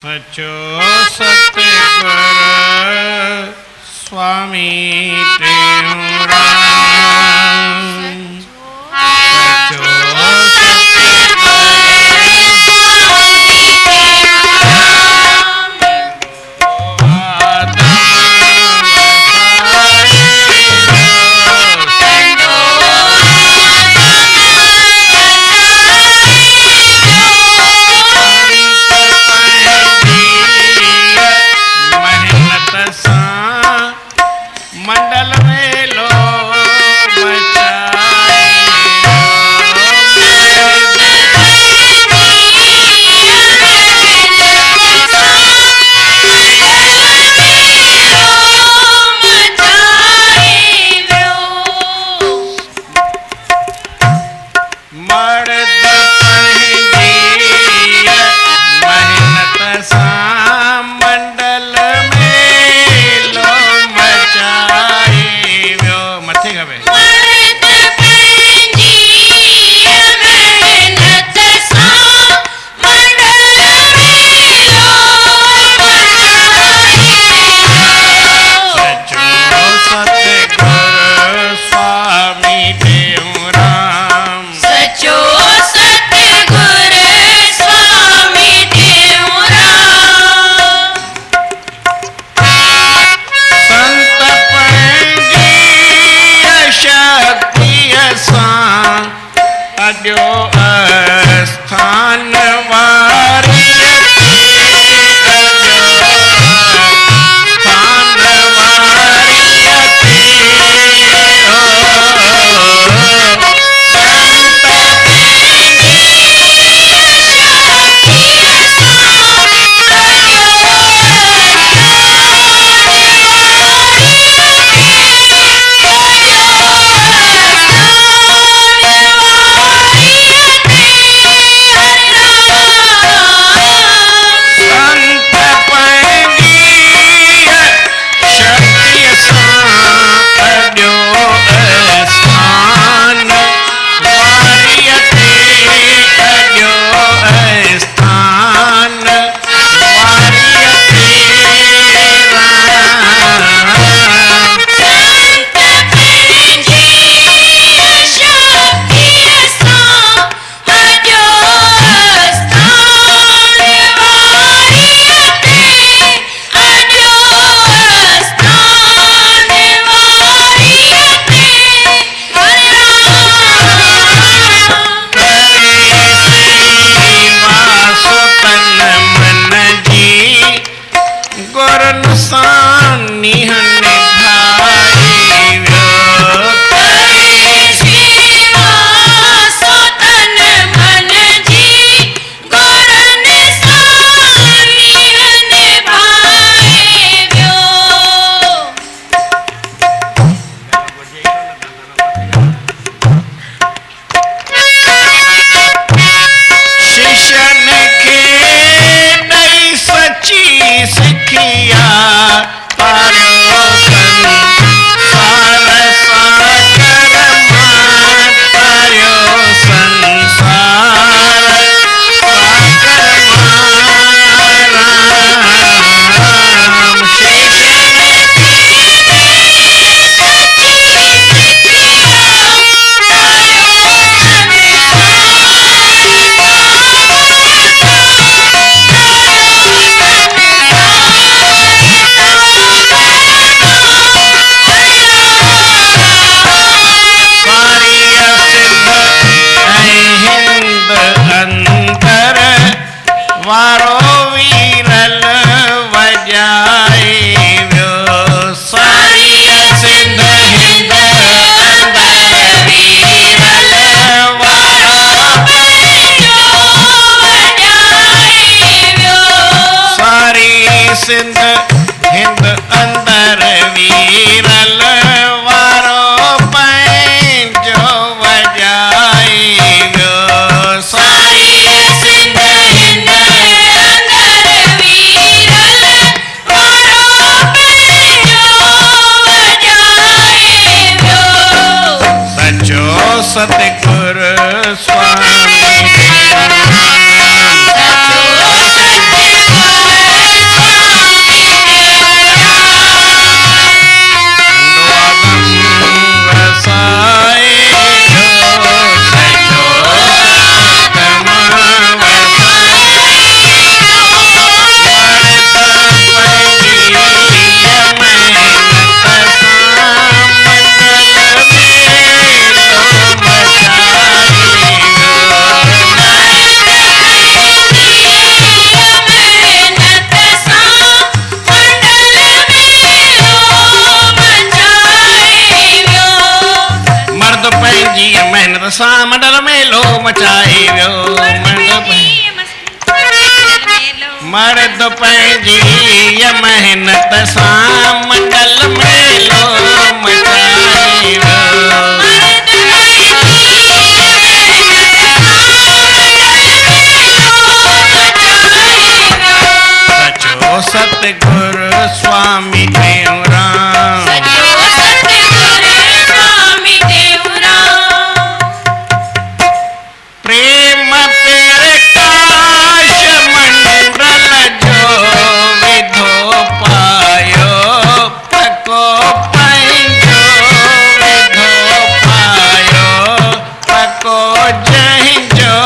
सचो सतगुरु स्वामी टेऊराम। सचो सतगुरु स्वामी मंडल में लो मचाए वियो मर्द पंहिंजी मेहनत सां मंडल में लो मचाए सचो सतगुरु स्वामी टेऊंराम प्रेम प्रकाश मंडल जो विधो पायो पको पंहिंजो विधो पायो पको जंहिंजो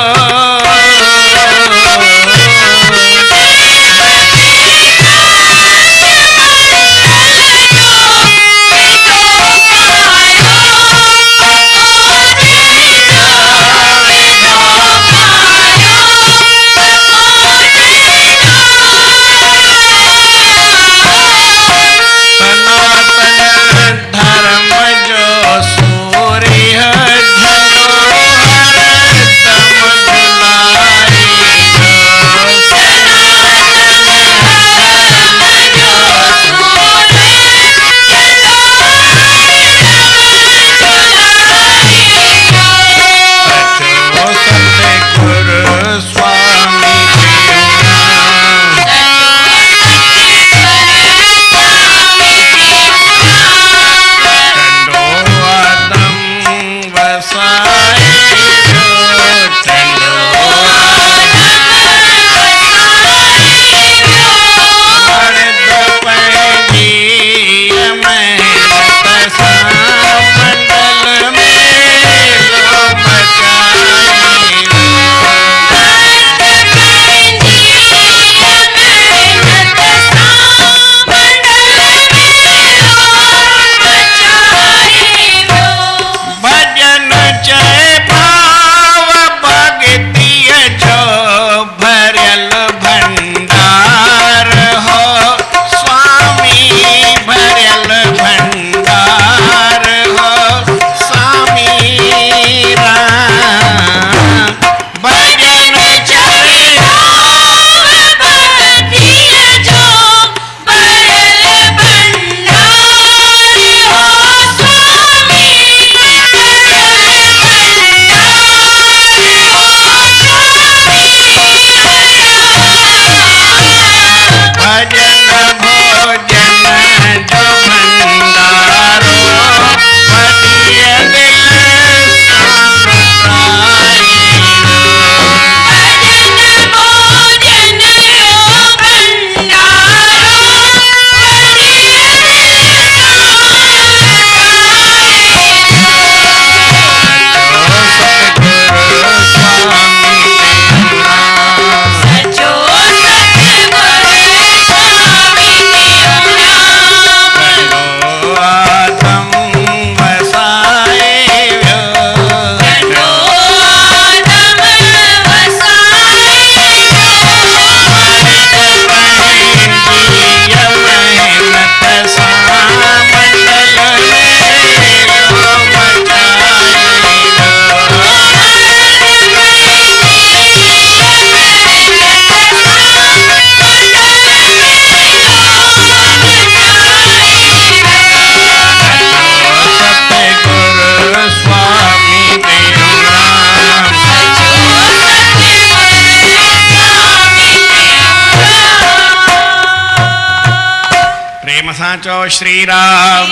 चो श्री राम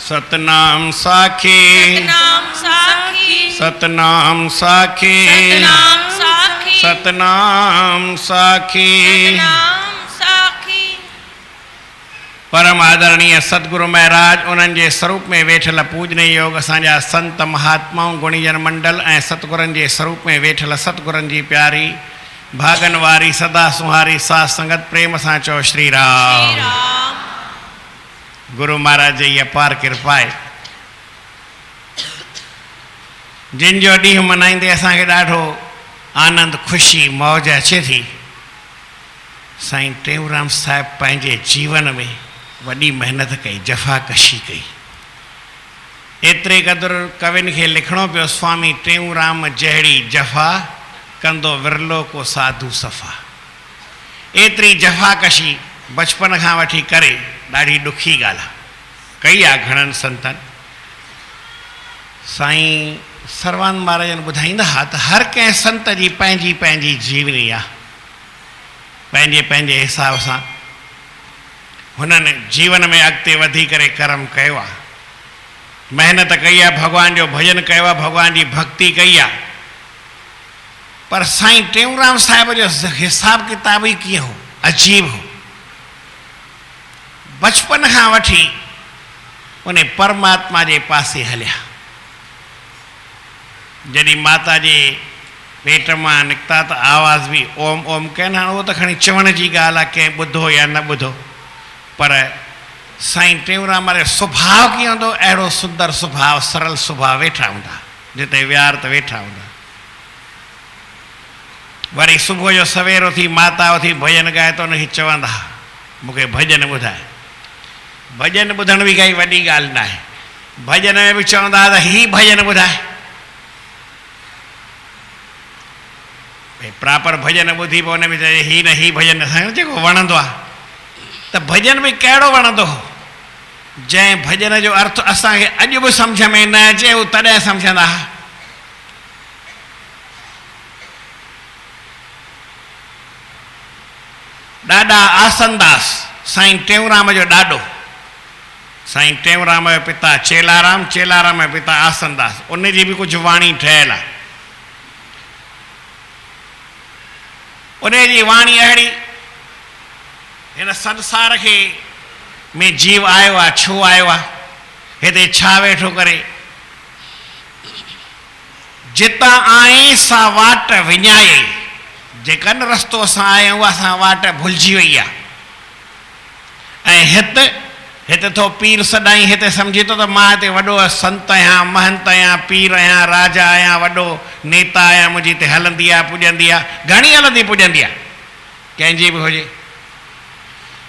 सतनाम साखी सतनाम साखी सतनाम साखी। परम आदरणीय सतगुरु महाराज उन्हनि जे स्वरूप में वेठल पूजनीय योग असांजा संत महात्माऊं गुणीजन मंडल ऐं सतगुरनि जे स्वरूप में वेठल सतगुरनि जी प्यारी भागन वारी सदा सुहारी साथ संगत प्रेम सां चो श्री राम। गुरु महाराज जी अपार कृपा है जिन जो ॾींहुं मनाईंदे असांखे ॾाढो आनंद खुशी मौज अचे थी। साईं टेऊंराम साहिब पंहिंजे जीवन में वॾी महिनत कई, जफ़ाकशी कई। एतिरे क़दुरु कविन खे लिखणो पियो स्वामी टेऊंराम जहिड़ी जफ़ा कंदो विरलो को साधु सफ़ा। एतिरी जफ़ाकशी बचपन खां वठी करे ॾाढी ॾुखी ॻाल्हि आहे, कई आहे घणनि संतनि। साईं सर्वानंद महाराजन ॿुधाईंदा हुआ त हर कंहिं संत जी पंहिंजी पंहिंजी जीवनी आहे, पंहिंजे पंहिंजे हिसाब सां हुननि जीवन में अॻिते वधी करे कर्म कयो आहे, महिनत कई आहे, भॻवान जो भॼन कयो आहे, भॻवान जी भक्ति कई आहे। पर साईं टेऊंराम साहिब जो हिसाब किताब ई कीअं हो, अजीब हो। बचपन खां वठी उन परमात्मा जे पासे हलिया। जॾहिं माता जे पेट मां निकिता त आवाज़ बि ओम ओम कनि, हाणे उहो त खणी चवण जी ॻाल्हि आहे, कंहिं ॿुधो या न ॿुधो। पर साईं टेऊंराम जो सुभाउ कीअं हूंदो, अहिड़ो सुंदर सुभाउ, सरल सुभाउ, वेठा हूंदा जिते विहार त वेठा हूंदा। वरी सुबुह जो सवेर उथी माता उथी भॼन ॻाए त उनखे चवंदा मूंखे भॼन ॿुधाए। भॼन ॿुधण बि काई वॾी ॻाल्हि न आहे, भॼन में बि चवंदा त हीउ भॼन ॿुधाए। भई प्रॉपर भॼन ॿुधी पोइ हुन में चए हीउ न हीउ भॼन असांखे जेको वणंदो आहे। त भॼन बि कहिड़ो वणंदो हो, जंहिं भॼन जो अर्थ असांखे अॼु बि सम्झ में न अचे, हू तॾहिं सम्झंदा हुआ। ॾाॾा आसनदास साईं टेऊंराम जो ॾाॾो, साईं टेऊंराम जो पिता चेलाराम, चेलाराम जो पिता आसनदास, उन जी बि कुझु वाणी ठहियलु आहे। उन जी वाणी अहिड़ी, हिन संसार खे में जीव आयो आहे, छो आयो आहे, हिते छा वेठो करे, जितां आए सा वाट विञाए, जेकनि रस्तो असां आया आहियूं असां वाट भुलिजी वई आहे। ऐं हिते थो पीर सदाईं हिते सम्झे थो त मां हिते वॾो संत आहियां, महंत आहियां, पीर आहियां, राजा आहियां, वॾो नेता आहियां, मुंहिंजी हिते हलंदी आहे पुॼंदी आहे, घणी हलंदी पुॼंदी आहे, कंहिंजी बि हुजे।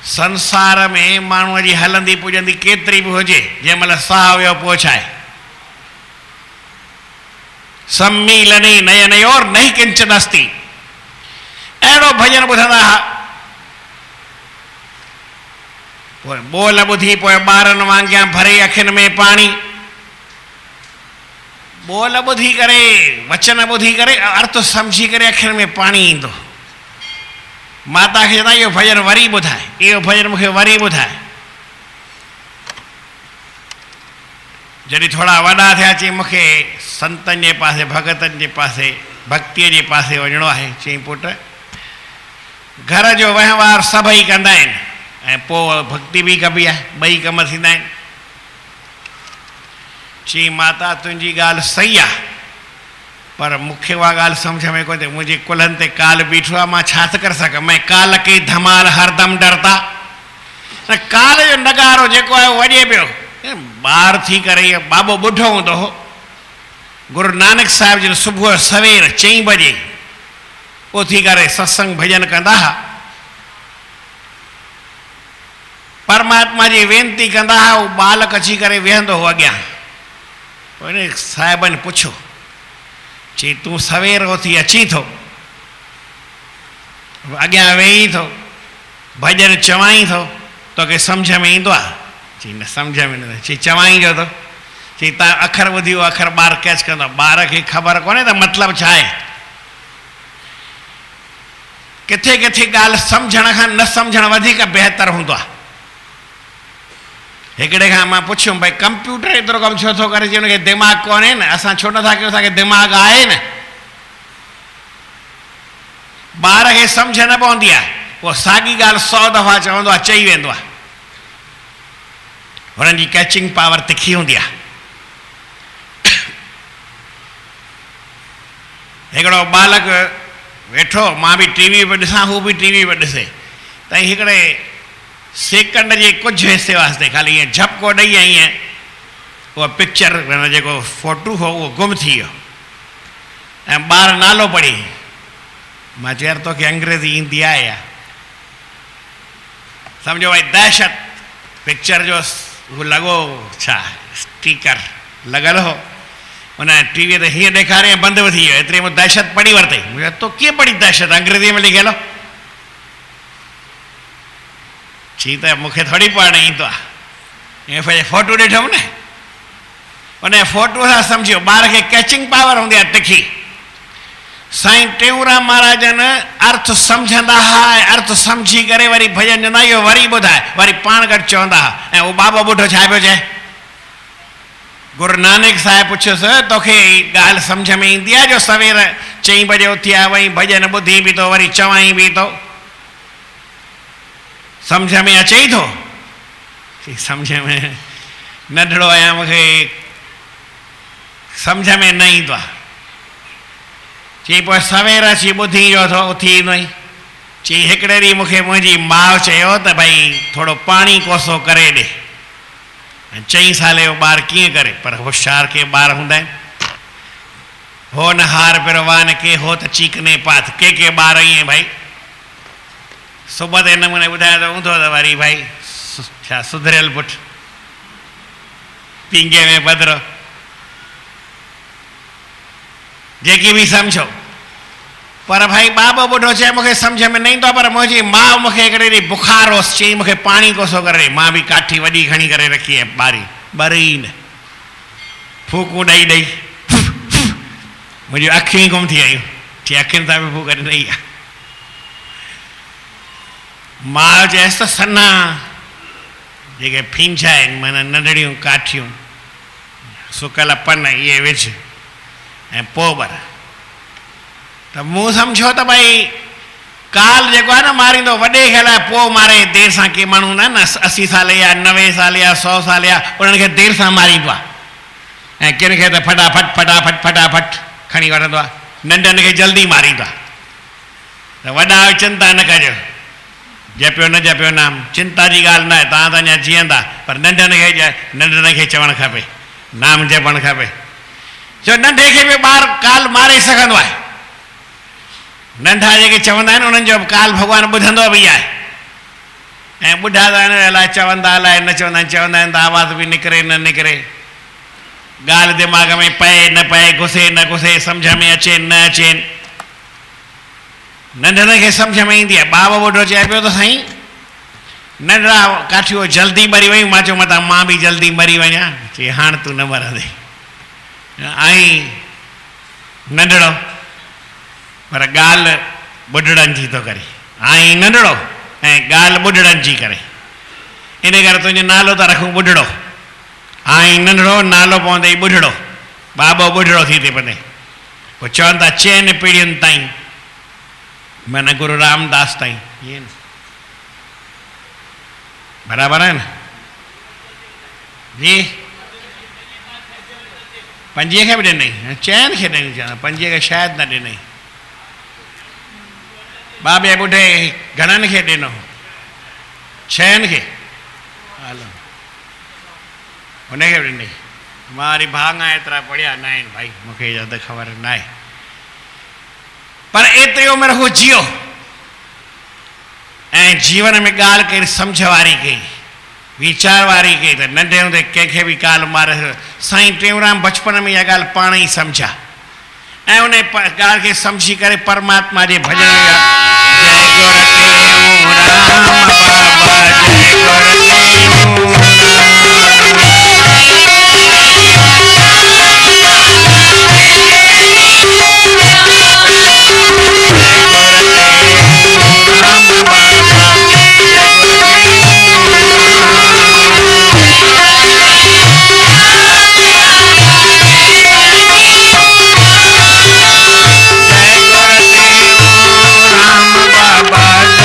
संसार में माण्हूअ जी हलंदी पुॼंदी केतिरी बि हुजे, जंहिं महिल साह वियो पोइ छा आहे। सम्मीलने नयनयोर नहीं किंचन अस्ति, अहिड़ो भॼन ॿुधंदा हुआ। पोइ ॿोल ॿुधी पोइ ॿारनि वांगुरु भरे अखियुनि में पाणी, ॿोल ॿुधी करे, वचन ॿुधी करे, अर्थ सम्झी करे अखियुनि में पाणी ईंदो। माता खे चवंदा इहो भॼन वरी ॿुधाए, इहो भॼन मूंखे वरी ॿुधाए। जॾहिं थोरा वॾा थिया चई मूंखे संतनि जे पासे, भगतनि जे पासे, भक्तीअ जे पासे वञिणो आहे। चई पुट घर जो वहिंवार सभई कंदा आहिनि ऐं पोइ भक्ति बि कबी आहे, ॿई कम थींदा आहिनि। चई माता तुंहिंजी ॻाल्हि सही आहे, पर मूंखे उहा ॻाल्हि सम्झ में कोन्हे, मुंहिंजे कुल्हनि ते काल बीठो आहे, मां छा थो करे सघां। मैं काल के धमाल हरदम डरता, न काल जो नगारो जेको आहे वॼे पियो। ॿार थी करे बाबो ॿुढो हूंदो हो, गुरु नानक साहिब जिन सुबुह सवेर 4 बजे उथी करे सत्संग भॼन कंदा हुआ, परमात्मा जी वेनती कंदा हुआ। उहो बालक अची करे वेहंदो हो अॻियां। पोइ साहिबनि पुछो, चई तूं सवेर उथी अची थो, अॻियां वेही थो, भॼन चवाई थो, तोखे सम्झ में ईंदो आहे? चई न सम्झ में न। चई चवाई जो थो? चई तव्हां अखर ॿुधी उहो अखर ॿार कैच कंदो, ॿार खे ख़बर कोन्हे त मतिलबु छा आहे। किथे किथे ॻाल्हि सम्झण खां न सम्झणु वधीक बहितर हूंदो आहे। हिकिड़े खां मां पुछियुमि भई कंप्यूटर एतिरो कमु छो थो करे, हुनखे दिमाग़ कोन्हे न? असां छो नथा कयूं, असांखे दिमाग़ आहे न। ॿार खे सम्झ न पवंदी आहे, पोइ साॻी ॻाल्हि 100 दफ़ा चवंदो आहे, चई वेंदो आहे। हुननि जी कैचिंग पावर तिखी हूंदी आहे। हिकिड़ो बालक वेठो, मां बि टीवी पियो ॾिसां, हू बि टीवी पियो ॾिसे, त हिकिड़े सेकंड जे कुझु हिसे वास्ते ख़ाली ईअं झपको ॾेई ऐं ईअं उहा पिक्चर जेको फोटू हो उहो गुम थी वियो ऐं ॿार नालो पढ़ी। मां चयो तोखे अंग्रेज़ी ईंदी आहे या? सम्झो भई दहशत पिक्चर जो उहो लॻो छा स्टीकर लॻल हो उन टीवीअ ते हीअं ॾेखारे बंदि बि थी वियो एतिरे में दहशत पढ़ी वरितई तो कीअं पढ़ी दहशत अंग्रेज़ीअ में लिखियल चई त मूंखे थोरी पढ़णु ईंदो आहे ईअं पंहिंजे फोटू ॾिठुमि न उन फोटूअ सां सम्झियो ॿार खे कैचिंग पावर हूंदी आहे तिखी साईं टेऊंराम महाराजनि अर्थ सम्झंदा हुआ ऐं अर्थ सम्झी करे वरी भॼन चवंदा इहो वरी ॿुधाए वरी पाण गॾु चवंदा हुआ ऐं उहो बाबो ॿुढो छा पियो चए गुरु नानक साहिब पुछियोसि तोखे ॻाल्हि सम्झ में ईंदी आहे जो सवेर 4 बजे उथी आहे वई भॼन ॿुधी बि थो वरी चवाई बि थो सम्झ में अचई थो सम्झ में नंढड़ो आहियां मूंखे सम्झ में न ईंदो आहे चई पोइ सवेर अची ॿुधी वियो थो उथी ईंदो ई चई हिकिड़े ॾींहुं मूंखे मुंहिंजी माउ चयो त भई थोरो पाणी कोसो करे ॾे 4 साले जो ॿारु कीअं करे पर होशियार के ॿार हूंदा आहिनि हो न हार पियो वान के हो त चीकने पात के ॿार ईअं भाई सुबुह ते नमूने ॿुधाए त हूंदो त वरी भाई छा सुधरियल पुटु पींगे में बदिरो जेकी बि सम्झो पर भाई बाबो ॿुढो चए मूंखे सम्झ में न ईंदो आहे पर मुंहिंजी माउ मूंखे हिकिड़े ॾींहुं बुखार होसि चई मूंखे पाणी कोसो करे मां बि काठी वॾी खणी करे रखी आहे ॿारी ॿरी न फूकूं ॾेई ॾेई मुंहिंजियूं अखियूं ई गुम थी आयूं चई अखियुनि सां बि फूक ॾेई आहे माउ चएसि त सन्हा जेके फींजा आहिनि माना नंढड़ियूं काठियूं सुकल पन इहे विझ ऐं पोइ बर त मूं सम्झो त भई काल जेको आहे न मारींदो वॾे खे लाइ पोइ मारे देरि सां के माण्हू न 80 साल या 90 साल या 100 साल या उन्हनि खे देरि सां मारींदो आहे ऐं किन खे त फटाफट खणी वठंदो आहे नंढनि खे जल्दी मारींदो आहे त वॾा चिंता न कजो जपियो न जपियो नाम चिंता जी ॻाल्हि न आहे तव्हां त अञा जीअंदा पर नंढनि खे चवणु खपे नाम जपणु खपे छो नंढे खे बि ॿारु काल मारे सघंदो आहे नंढा जेके चवंदा आहिनि उन्हनि जो काल भॻवानु ॿुधंदो बि आहे ऐं ॿुढा त आहिनि अलाए चवंदा अलाए न चवंदा आहिनि त आवाज़ बि निकिरे न निकिरे ॻाल्हि दिमाग़ में पए न पए घुसे न घुसे सम्झ में अचे न अचे नंढनि खे सम्झ में ईंदी आहे बाबो ॿुढो चए पियो त साईं नंढड़ा काठियूं जल्दी मरी वयूं मां चयो मतां मां बि जल्दी मरी वञा चई हाणे तूं न मरंदे आई नंढड़ो पर ॻाल्हि ॿुढड़नि जी थो करे आई नंढड़ो ऐं ॻाल्हि ॿुढड़नि जी करे इन करे तुंहिंजो नालो था रखूं ॿुढड़ो आई नंढड़ो नालो पवंदई ॿुढड़ो बाबो ॿुढड़ो थी थिए वञे पोइ चवनि था 4 पीढ़ियुनि ताईं माना गुरु रामदास ताईं ईअं बराबरि आहे न जी 5 खे बि ॾिनई 4 खे ॾिनई चवंदा 5 खे शायदि न ॾिनई बाबे ॿुढे घणनि खे ॾिनो 6 खे हलो हुनखे बि ॾिनई मां वरी भाङा एतिरा पढ़िया न आहिनि भाई मूंखे ज़्यादा ख़बर न आहे पर एतिरी उमिरि हू जियो ऐं जीवन में ॻाल्हि कई सम्झ वारी कई वीचार वारी कई त नंढे हूंदे कंहिंखे बि काल मारे साईं टेऊंराम बचपन में इहा ॻाल्हि पाण ई सम्झा ऐं उन ॻाल्हि खे सम्झी करे परमात्मा जे भॼन जा जय गुरु टेऊंराम बाबा जय गुरु Baba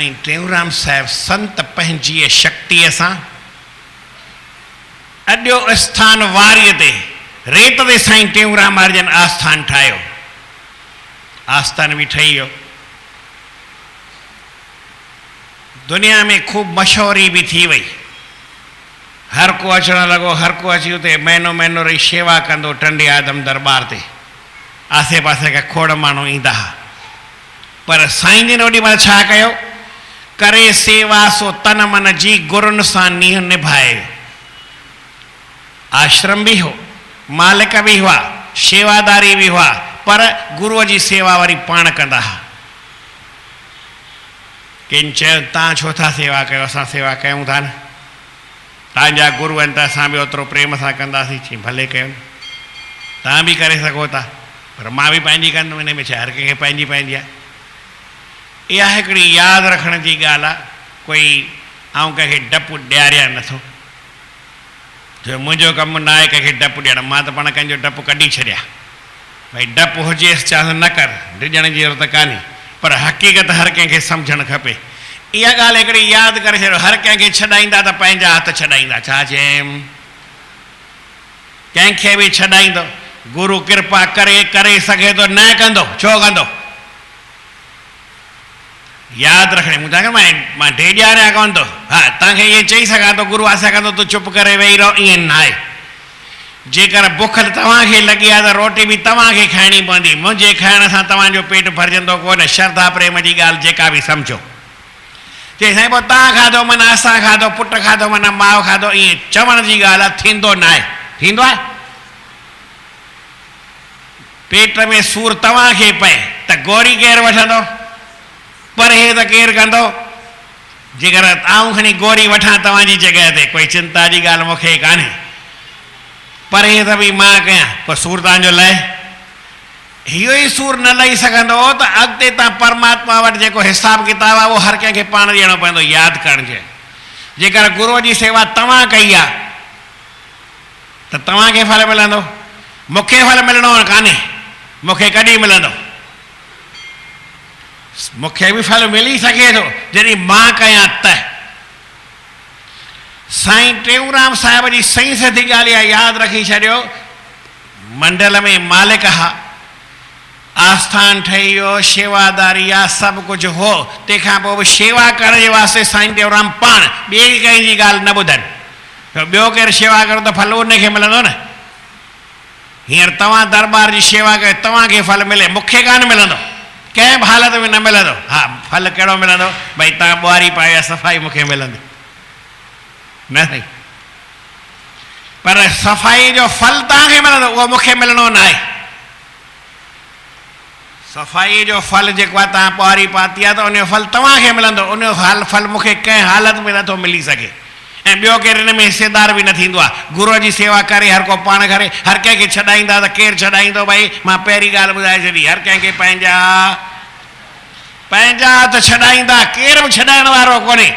साईं टेऊंराम साहिब संत पंहिंजी शक्ति से अड्यो स्थान वारीअ ते रेत ते साईं टेऊंराम महाराजन आस्थान ठाहियो, आस्थान भी ठही वियो। दुनिया में खूब मशहूरी भी थी वही, हर को अचण लगो, हर को अची उते महीनो महीनो रही शेवा कंदो टंडे आदम दरबार ते, आसे पासे का खोड़ माण्हू ईंदा। पर साईं जिन ओॾी महिल छा कयो, करे सेवा सो तन मन जी गुरुनि सां नीह निभाए। आश्रम भी हो, मालिक भी हुआ, शेवादारी भी हुआ, पर गुरुअ जी सेवा वरी पाण कंदा। किन चयो तव्हां छो था सेवा कयो, असां सेवा कयूं था न, तव्हांजा गुरु आहिनि त असां बि ओतिरो प्रेम सां कंदासीं। चई भले कयो, तव्हां बि करे सघो था, पर मां बि पंहिंजी कंदुमि, हिन में छा, हर कंहिंखे पंहिंजी पंहिंजी आहे। इहा हिकिड़ी यादि रखण जी ॻाल्हि आहे। कोई आउं कंहिंखे डपु ॾियारिया नथो, जो मुंहिंजो कमु न आहे कंहिंखे डपु ॾियणु, मां त पाण कंहिंजो डपु कढी छॾिया। भई डपु हुजेसि चाहे न कर, डिॼण जी ज़रूरत कान्हे, पर हक़ीक़त हर कंहिंखे सम्झणु खपे। इहा ॻाल्हि हिकिड़ी यादि करे छॾियो, हर कंहिंखे छॾाईंदा त पंहिंजा हथ छॾाईंदा, छा चयमि, कंहिंखे बि छॾाईंदो, गुरु कृपा करे सघे थो, न कंदो छो कंदो। यादि रखणी, मूं तव्हांखे मां ॾेॼारिया कोन थो, हा तव्हांखे ईअं चई सघां थो गुरु आसा कंदो तूं चुप करे वेही रहो, ईअं न आहे। जेकर बुख तव्हांखे लॻी आहे त रोटी बि तव्हांखे खाइणी पवंदी, मुंहिंजे खाइण सां तव्हांजो पेट भरजंदो कोन। श्रद्धा प्रेम जी ॻाल्हि जेका बि सम्झो, चई साईं पोइ तव्हां खाधो माना असां खाधो, पुटु खाधो माना माउ खाधो, ईअं चवण जी ॻाल्हि आहे, थींदो न आहे। थींदो आहे, पेट में सूर तव्हांखे पए त गोरी केरु वठंदो, परहेज़ केरु कंदो। जेकर आऊं खणी गोरी वठां तव्हांजी जॻह ते, कोई चिंता जी ॻाल्हि मूंखे कान्हे, परहेज़ बि मां कयां, पोइ सूर तव्हांजो लहे। इहो ई सूर न लही सघंदो त अॻिते तव्हां परमात्मा वटि जेको हिसाब किताब आहे उहो हर कंहिंखे पाण ॾियणो पवंदो। यादि करिजे, जेकर गुरूअ जी सेवा तव्हां कई आहे त तव्हांखे फल मिलंदो, मूंखे फल मिलणो कान्हे। मूंखे कॾहिं मिलंदो, मूंखे बि फल मिली सघे थो जॾहिं मां कयां त। साईं टेऊंराम साहिब जी सही सधी ॻाल्हि आहे, यादि रखी छॾियो। मंडल में मालिक हा, आस्थान ठही वियो, शेवादारी आहे, सभु कुझु हो। तंहिंखां पोइ बि शेवा करण जे वास्ते साईं टेऊंराम पाण ॿिए कंहिंजी ॻाल्हि न ॿुधनि। ॿियो केरु शेवा करो त फल उनखे मिलंदो न। हींअर तव्हां दरबार जी शेवा कयो, तव्हांखे फल मिले, मूंखे कान मिलंदो, कंहिं बि हालत में न मिलंदो। हा फल कहिड़ो मिलंदो, भई तव्हां ॿुआरी पाए सफ़ाई मूंखे मिलंदी न साईं, पर सफ़ाई जो फल तव्हांखे मिलंदो, उहो मूंखे मिलणो न आहे। सफ़ाई जो फल जेको आहे तव्हां ॿुआरी पाती आहे त उनजो फल तव्हांखे मिलंदो, उनजो फल मूंखे कंहिं हालत में नथो मिली सघे। ऐं ॿियो केरु हिन में हिसेदार बि न थींदो आहे। गुरूअ जी सेवा करे हर को पाण करे, हर कंहिंखे छॾाईंदा त केरु छॾाईंदो। भई मां पहिरीं ॻाल्हि ॿुधाए छॾी, हर कंहिंखे पंहिंजा हथ छॾाईंदा, केरु बि छॾाइण वारो कोन्हे।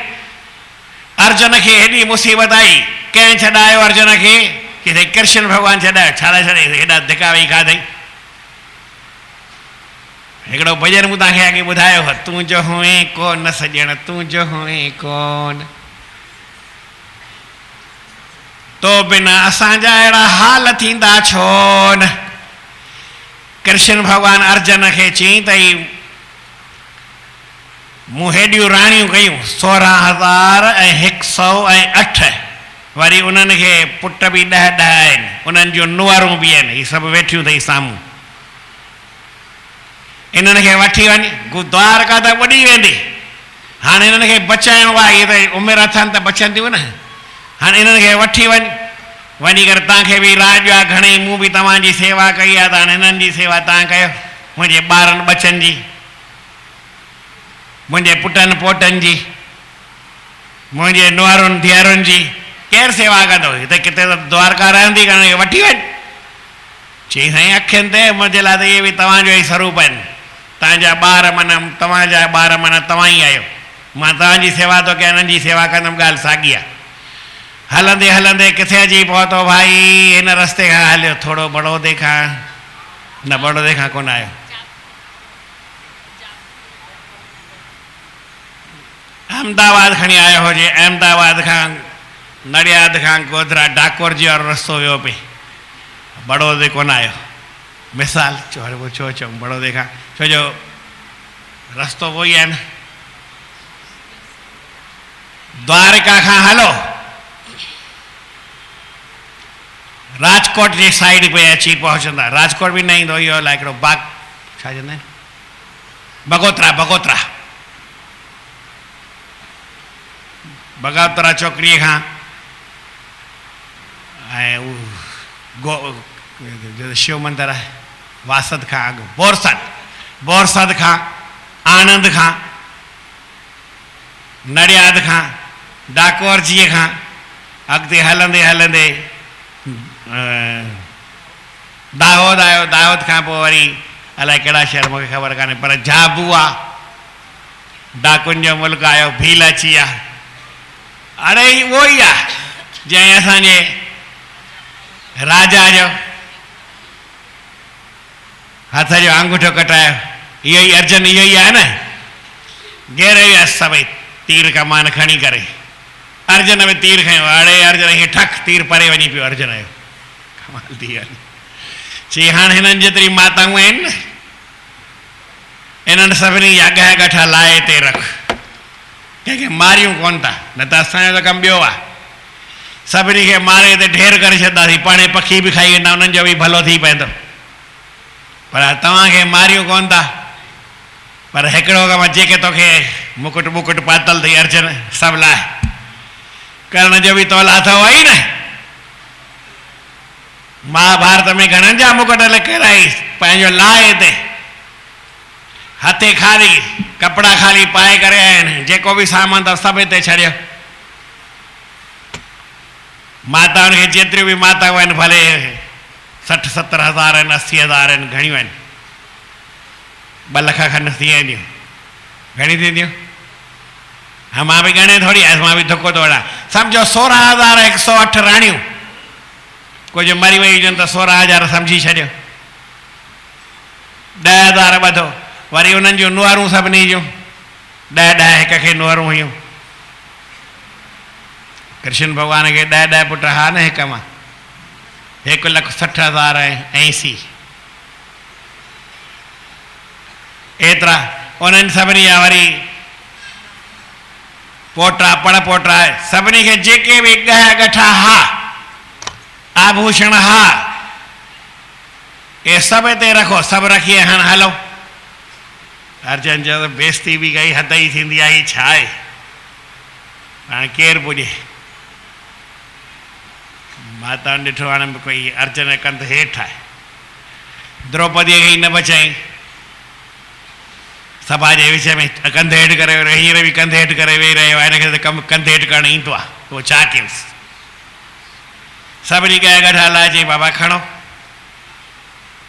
अर्जुन खे हेॾी मुसीबत आई, कंहिं छॾायो अर्जुन खे, किथे कृष्ण भॻवानु छॾायो, छा लाइ छॾे, हेॾा धिका वेही खाधई। हिकिड़ो भॼन मूं तव्हांखे अॻे ॿुधायो हो, तूं जो हुए कोन सॼण, तूं जो हुए कोन, तो बिना असांजा अहिड़ा हाल थींदा छो न। कृष्ण भॻवानु अर्जुन खे चई तई मूं हेॾियूं राणियूं कयूं 16,108, वरी उन्हनि खे पुट बि 10 आहिनि, उन्हनि जूं नुंहरूं बि आहिनि, हीअ सभु वेठियूं अथई साम्हूं। इन्हनि खे वठी वञ, द्वारका त ॿुॾी वेंदी, हाणे इन्हनि खे बचाइणो आहे। इहे त उमिरि अथनि त बचंदियूं न। हाणे इन्हनि खे वठी वञी करे तव्हांखे बि राज आहे घणेई, मूं बि तव्हांजी सेवा कई आहे, त हाणे हिननि जी सेवा तव्हां कयो। मुंहिंजे ॿारनि बचनि जी, मुंहिंजे पुटनि पोटनि जी, मुंहिंजे नुंहरुनि धीअरुनि जी केरु सेवा कंदो। हिते किथे त द्वारका रहंदी, खे वठी वञ। चई साईं अखियुनि ते मुंहिंजे लाइ त इहे बि तव्हांजो ई स्वरूप आहिनि, तव्हांजा ॿार माना तव्हांजा ॿार माना तव्हां ई आहियो। मां तव्हांजी सेवा थो कयां, हिननि जी सेवा कंदुमि, ॻाल्हि साॻी आहे। हलंदे हलंदे किथे अची पहुतो, भाई हिन रस्ते खां हलियो, थोरो बड़ौदे खां, न बड़ौदे खां कोन आयो, अहमदाबाद खणी आयो हुजे, अहमदाबाद खां नडियाद खां गोधरा डाकोर जी वारो रस्तो वियो पे, बड़ौदे कोन आयो। मिसाल चो वो छो चऊं बड़ौदे खां, छो जो रस्तो वो ही है न। द्वारका खां हलो राजकोट जी साइड पे अची पहुंचंदा। राजकोट भी न ईंदो, इहो अलाए हिकिड़ो बाग छा चवंदा आहिनि, बगोतरा, बगोतरा, बगोतरा चौकड़ीअ खां ऐं शिव मंदिर आहे वासद खां अॻु बोरसद, बोरसद खां आनंद खां नडियाद खां डाकोर जी खां अॻिते हलंदे हलंदे दाहोद आयो, दाहोद खां पोइ वरी अलाए कहिड़ा शहर मूंखे ख़बर कान्हे, पर झाबुआ डाकुनि जो मुल्क आयो, भील अची विया। अड़े उहो ई आहे जंहिं असांजे राजा जो हथ जो अंगूठो कटायो, इहो ई अर्जन, इहो ई आहे न। घेरे विया सभई तीर कमान खणी करे, अर्जन में तीर खयो, अड़े अर्जन खे ठक तीर परे वञी पियो अर्जन जो। कमाल थी ॻाल्हि। चई हाणे हिननि जेतिरी माताऊं आहिनि न, इन्हनि सभिनी जा ॻह ॻठा लाहे हिते रख, कंहिंखे मारियूं कोन था, न त असांजो त कमु ॿियो आहे, सभिनी खे मारे हिते ढेर करे छॾंदासीं, पाणे पखी बि खाई वेंदा, उन्हनि जो बि भलो थी पवंदो, पर तव्हांखे मारियूं कोन था। पर हिकिड़ो कमु, जेके तोखे मुकुट मुकुट पातल अथई अर्जन सभु लाइ, करण जो बि तोला अथव ई न। महाभारत में घणनि जा मुकुट लिखाई, पंहिंजो लाइ हिते हथे खाली कपिड़ा खाली पाए करे आया आहिनि, जेको बि सामान अथव सभु हिते छॾियो। माताउनि खे जेतिरियूं बि माताऊं आहिनि, भले 60-70 हज़ार आहिनि, 80,000 आहिनि, घणियूं आहिनि, 2 लख खनि थी वेंदियूं, घणी थींदियूं? हा मां बि ॻणे थोरी आयसि, मां बि धुको थो वठां। सम्झो 16,108 राणियूं, कुझु मरी वई हुजनि त 16,000 सम्झी छॾियो, 10,000 ॿधो, वरी उन्हनि जूं नुहरूं सभिनी जूं 10-10 हिक खे नुहरूं हुयूं। कृष्ण भॻवान खे 10-10 पुट हा न, हिक मां 1,60,080 एतिरा उन्हनि सभिनी जा वरी पोटा पड़ पोटा, सभिनी खे जेके बि ॻह ॻठा हा, आभूषण हा, ये सभु हिते रखो, सभु रखी हाणे हलो। अर्जन जो त बेइज़ती बि कई, हद ई थींदी आहे, छा आहे हाणे केरु पुॼे। माता ॾिठो हाणे कोई अर्जन जो कंधु हेठि आहे, द्रौपदीअ खे ई न बचाई, सभा जे विच में कंधु हेठि करे वियो, हींअर बि कंधु हेठि करे वेही रहियो आहे, हिनखे त कमु कंधु हेठि करणु ईंदो आहे, उहो छा कयुसि। सभिनी ॻह ॻठा लाइ चई बाबा खणो,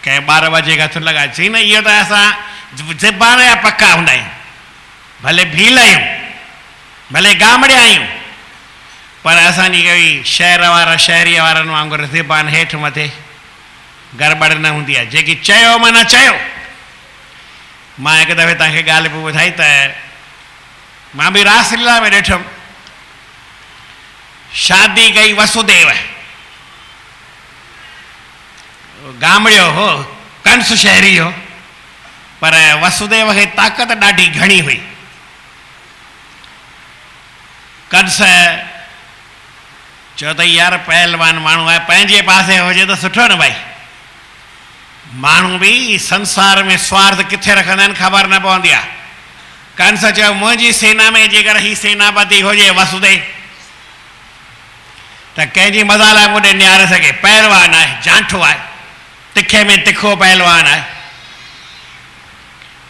कंहिं 12 बजे खां हथु लॻाए। चई न इहो त असां ज़बान जा पका हूंदा आहियूं, भले भील आहियूं, भले गामड़िया आहियूं, पर असांजी कोई शहर वारा शहरीअ वारनि वांगुरु ज़बान हेठि मथे गड़बड़ न हूंदी आहे। जेकी चयो माना चयो। मां हिकु दफ़े तव्हांखे ॻाल्हि बि ॿुधाई त मां बि रासलीला में ॾिठुमि, शादी कई वसुदेव, गामड़ियो हो, कंस शहरी हो, पर वसुदेव खे ताक़त ॾाढी घणी हुई। कंस चयो त यार पहलवान माण्हू आहे, पंहिंजे पासे हुजे त सुठो न भाई। माण्हू बि संसार में स्वार्थ किथे रखंदा आहिनि ख़बर न पवंदी आहे। कंस चयो मुंहिंजी सेना में जेकर ही सेनापति हुजे वसुदेव त कंहिंजी मज़ा लाइ मूंखे निहारे सघे। पहलवान आहे, जांठो आहे, तिखे में तिखो पहलवान आहे।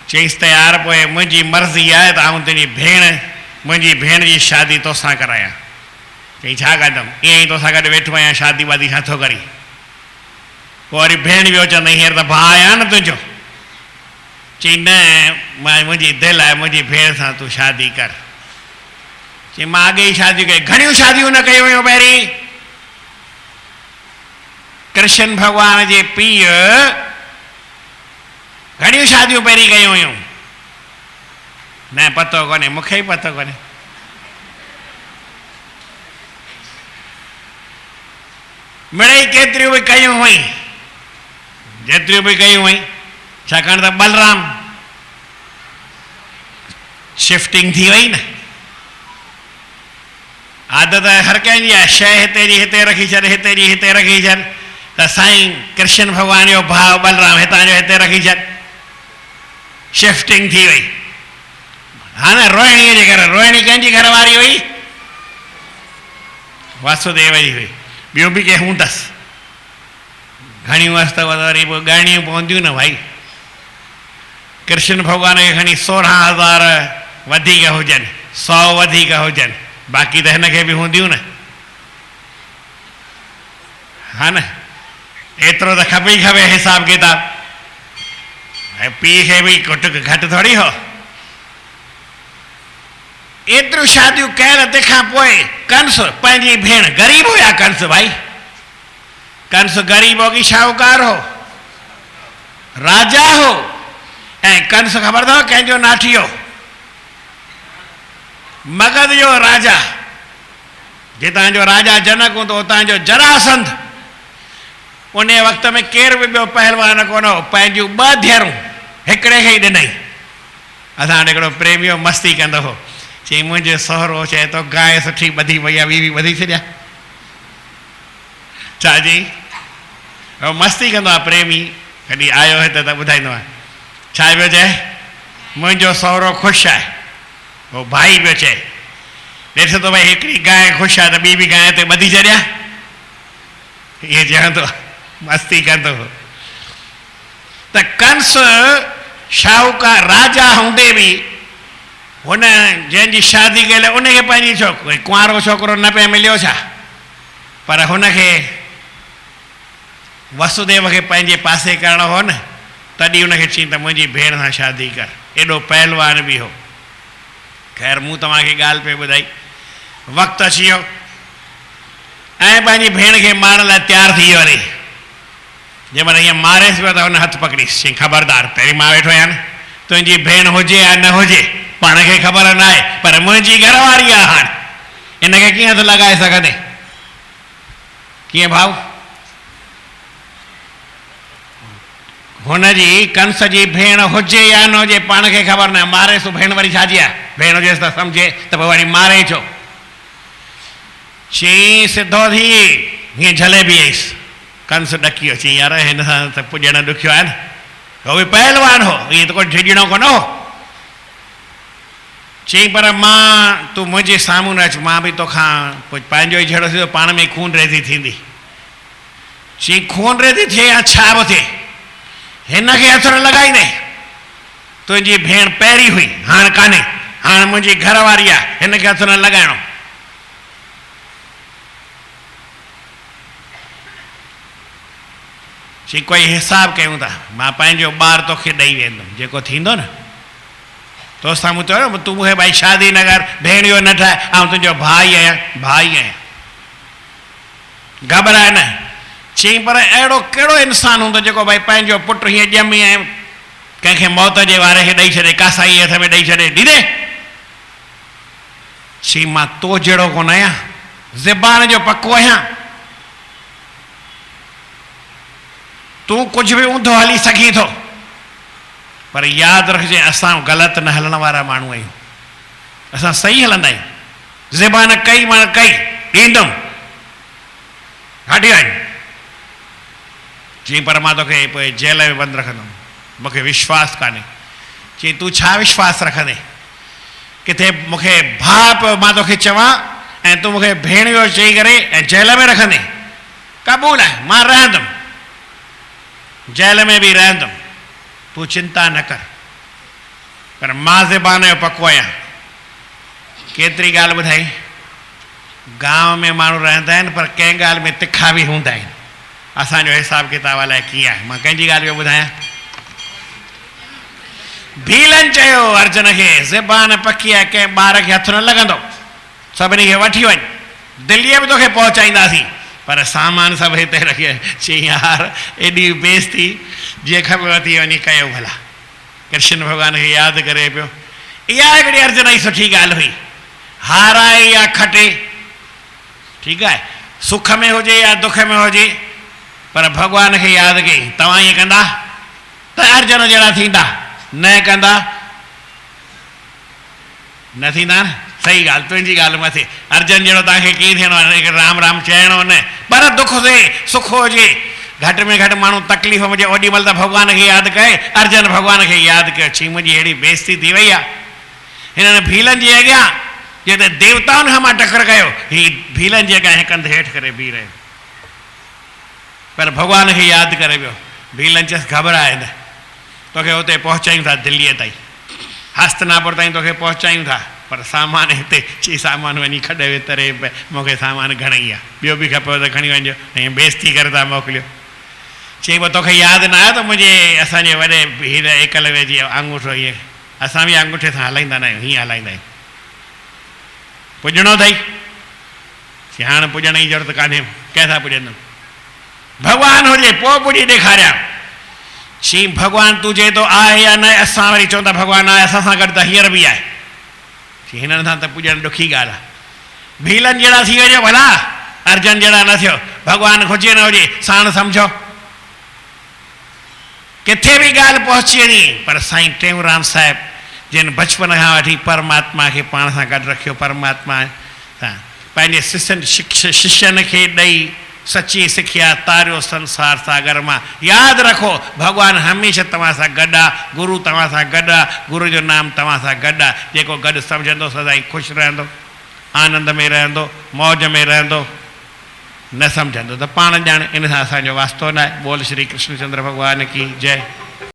चईसि त यार पोइ मुंहिंजी मर्ज़ी आहे त आउं तुंहिंजी मुंहिंजी भेण जी शादी तोसां करायां। चई छा कंदुमि, ईअं ई तोसां गॾु वेठो आहियां, शादी वादी छा थो करी। पोइ वरी भेण बि चवंदई हींअर त भाउ आहियां न तुंहिंजो। चई न मुंहिंजी दिलि आहे, मुंहिंजी भेण सां तूं शादी कर। चई मां अॻे ई शादियूं कई, घणियूं शादियूं न कयूं हुयूं पहिरीं। कृष्ण भॻवान जे पीउ घणियूं शादियूं पहिरीं कयूं हुयूं। न पतो कोन्हे, मूंखे ई पतो कोन्हे। मिड़ई केतिरियूं बि कयूं हुई, जेतिरियूं बि कयूं हुई, छाकाणि त बलराम शिफ्टिंग थी वई न। आदत हर कंहिंजी आहे, शइ हिते जी हिते रखी छॾ, हिते जी हिते रखी छॾ। त साईं कृष्ण भॻवान जो भाउ बलराम हितां जो हिते रखी छॾ, शिफ्टिंग थी वई। हा न, रोहिणीअ जे घर, रोहिणी कंहिंजी घर वारी हुई? वासुदेव जी हुई। ॿियो बि कंहिं हूंदसि, घणियूं हुअसि त वरी पोइ ॻाइणियूं पवंदियूं न भाई। कृष्ण भॻवान खे खणी 16,000 वधीक हुजनि, 100 वधीक हुजनि, बाक़ी त हिनखे बि हूंदियूं न। हा न, एतिरो त खपे ई खपे हिसाब किताब। पीउ खे बि कुटुक घटि थोरी हो। एतिरियूं शादियूं कयल, तंहिंखां पोइ कंस पंहिंजी भेण, ग़रीब हुया कंस भाई। कंस ग़रीब हो कि शाहूकार हो? राजा हो। ऐं कंस ख़बर अथव कंहिंजो नाठी हो? मगध जो राजा। जितां जो राजा जनक हूंदो उतां जो जरासंध। उन वक़्त में केर बि ॿियो पहलवान कोन हो। पंहिंजूं 2 धीअरूं हिकिड़े खे ई ॾिनई। असां वटि हिकिड़ो प्रेमियो मस्ती कंदो हो, चई मुंहिंजो सहुरो चए थो गांइ सुठी ॿधी वई आहे, ॿी ॿधी छॾिया। छा जी? मस्ती कंदो आहे प्रेमी, कॾहिं आयो हिते त ॿुधाईंदो आहे। छा पियो चए? मुंहिंजो सहुरो ख़ुशि आहे। उहो भाई पियो चए, ॾिस त भई हिकिड़ी गांइ ख़ुशि आहे त ॿी बि गांइ ते ॿधी छॾिया। इहे चवंदो, मस्ती कंदो हो। त कंस शाहूकार राजा हूंदे बि हुन जंहिंजी शादी कयल उनखे पंहिंजी छोकिरो, कुंवारो छोकिरो न पियो मिलियो छा? पर हुनखे वसुदेव खे पंहिंजे पासे करणो हो न, तॾहिं हुनखे चई त मुंहिंजी भेण सां शादी कर। एॾो पहलवान बि हो। ख़ैर, मूं तव्हांखे ॻाल्हि पे ॿुधाई, वक़्तु अची वियो ऐं पंहिंजी भेण खे मारण लाइ तयारु थी वियो। वरी जंहिं महिल ईअं मारेसि पियो त हुन हथु पकड़ीसि, चई ख़बरदार, पहिरीं मां वेठो आहियां न, तुंहिंजी भेण हुजे या न हुजे पाण खे ख़बर न आहे, पर मुंहिंजी घरवारी आहे। हाणे इनखे कीअं हथु लॻाए सघंदे? कीअं भाउ? हुनजी कंस जी भेण हुजे या न हुजे पाण खे ख़बर न आहे, मारेसि भेण वरी छाजी आहे? भेण हुजेसि त सम्झे त पोइ वरी मारे छो? चई सिधो थी हीअं झले बि आईसि। कंस ॾकी वियो, चई यार हिन सां त पुॼणु ॾुखियो आहे न, उहो बि पहलवान हो, ईअं त कोई झिझणो कोन हो। चई पर मां, तूं मुंहिंजे साम्हूं न अचु, मां बि तोखां पोइ पंहिंजो ई जहिड़ो थींदो, पाण में ई खून रेज़ी थींदी। चई खून रेज़ी थिए या छा बि थिए, हिनखे हथु न लॻाईंदे। तुंहिंजी भेण पहिरीं हुई, हाणे कान्हे, हाणे मुंहिंजी घरवारी आहे, हिनखे हथु न लॻाइणो। चई कोई हिसाब कयूं था, मां पंहिंजो ॿारु तोखे ॾेई वेंदुमि, जेको थींदो न। तो साम्हूं चयो तूं मूंखे भाई शादी न कर, भेणियो न ठाहे, ऐं तुंहिंजो भाई आहियां, भाई आहियां, घबराए न। चई पर अहिड़ो कहिड़ो इंसानु हूंदो जेको भाई पंहिंजो पुटु हीअं ॼमी ऐं कंहिंखे मौत जे वारे खे ॾेई छॾे, कासाई हथ में ॾेई छॾे, ॾींदे? चई मां तो जहिड़ो कोन आहियां, ज़बान जो पको आहियां। तूं कुझु बि ऊंधो हली सघीं थो, पर यादि रखिजे असां ग़लति न हलण वारा माण्हू आहियूं। असां सही हलंदा आहियूं। ज़बान कई मां कई, ॾींदुमि, हटी वञ। चई पर मां तोखे पोइ जेल में बंदि रखंदुमि, मूंखे विश्वास कान्हे। चई तूं छा विश्वास रखंदे? किथे मूंखे भाउ पियो मां तोखे चवां ऐं तूं मूंखे भेणियो चई करे ऐं जेल में रखंदे? क़बूल आहे, मां रहंदुमि, जेल में बि रहंदुमि, तूं चिंता न कर, पर मां ज़बान जो पको आहियां। केतिरी ॻाल्हि ॿुधाई, गांव में माण्हू रहंदा आहिनि पर कंहिं ॻाल्हि में तिखा बि हूंदा आहिनि। असांजो हिसाब किताब अलाए कीअं आहे। मां कंहिंजी ॻाल्हि पियो ॿुधायां? भीलनि चयो अर्जुन खे ज़बान पकी आहे, कंहिं ॿार खे हथु न लॻंदो, सभिनी खे वठी वञ, दिल्लीअ में तोखे पहुचाईंदासीं, पर सामान सभु हिते रखी। चई यार एॾी बेइज़ती जीअं खपेव थी वञी कयो भला। कृष्ण भॻवान खे यादि करे पियो। इहा हिकिड़ी अर्जुन जी सुठी ॻाल्हि हुई, हाराए या खटे, ठीकु आहे, सुख में हुजे या दुख में हुजे, पर भगवान खे यादि कई। तव्हां ईअं कंदा त अर्जुन जहिड़ा थींदा, न कंदा न थींदा न। सही ॻाल्हि, तुंहिंजी ॻाल्हि मथे। अर्जुन जहिड़ो तव्हांखे कीअं थियणो आहे, राम राम चइणो न, पर दुख हुजे सुख हुजे, घटि में घटि माण्हू तकलीफ़ में हुजे ओॾी महिल त भॻवान खे यादि कये। अर्जुन भॻवान खे यादि कयो। छी मुंहिंजी अहिड़ी बेइज़ती थी वई आहे, हिननि भीलनि जे अॻियां जिते देवताउनि खां मां टकर कयो, हीउ भीलनि जे अॻियां हिकु हंधि हेठि करे बीह रहियो, पर भॻवान खे यादि करे वियो। भीलनि चयसि घबराए न, तोखे हुते पहुचायूं था दिल्लीअ ताईं, हस्तनापुर ताईं तोखे पहुचायूं था, पर सामान हिते। चई सामान वञी खॾ वितरे, मूंखे सामान घणेई आहे, ॿियो बि खपेव त खणी वञिजो, ऐं बेइज़ती करे था मोकिलियो। चई पोइ तोखे यादि न आहे त मुंहिंजे असांजे वॾे हीर एकलव्य जी आंगूठो ईअं, असां बि आंगूठे सां हलाईंदा न आहियूं, हीअं हलाईंदा आहियूं। पुॼणो अथई? चई हाणे पुॼण जी ज़रूरत कान्हे, कंहिंसां पुॼंदुमि? भॻवानु हुजे पोइ पुॼी ॾेखारियां। चई भॻवानु तूं चए थो आहे या न? असां वरी चऊं था भॻवानु आहे, असां सां गॾु त हींअर बि आहे। चई हिननि सां त पुॼणु ॾुखी ॻाल्हि आहे। भीलनि जहिड़ा थी वञो भला, अर्जुन जहिड़ा न थियो। भॻवानु हुजे न हुजे साण सम्झो, किथे बि ॻाल्हि पहुची वञे। पर साईं टेऊंराम साहिब जिन बचपन खां वठी परमात्मा खे पाण सां गॾु रखियो, परमात्मा सां पंहिंजे शिष्यनि खे ॾेई सची सिखिया तारियो संसार सागर मां। यादि रखो भॻवानु हमेशह तव्हां सां गॾु आहे, गुरू तव्हां सां गॾु आहे, गुरू जो नाम तव्हां सां गॾु आहे। जेको गॾु सम्झंदो सदाईं ख़ुशि रहंदो, आनंद में रहंदो, मौज में रहंदो। न सम्झंदो त पाण ॼाण, इन सां असांजो वास्तो न आहे। बोल श्री कृष्णचंद्र भॻवान की जय।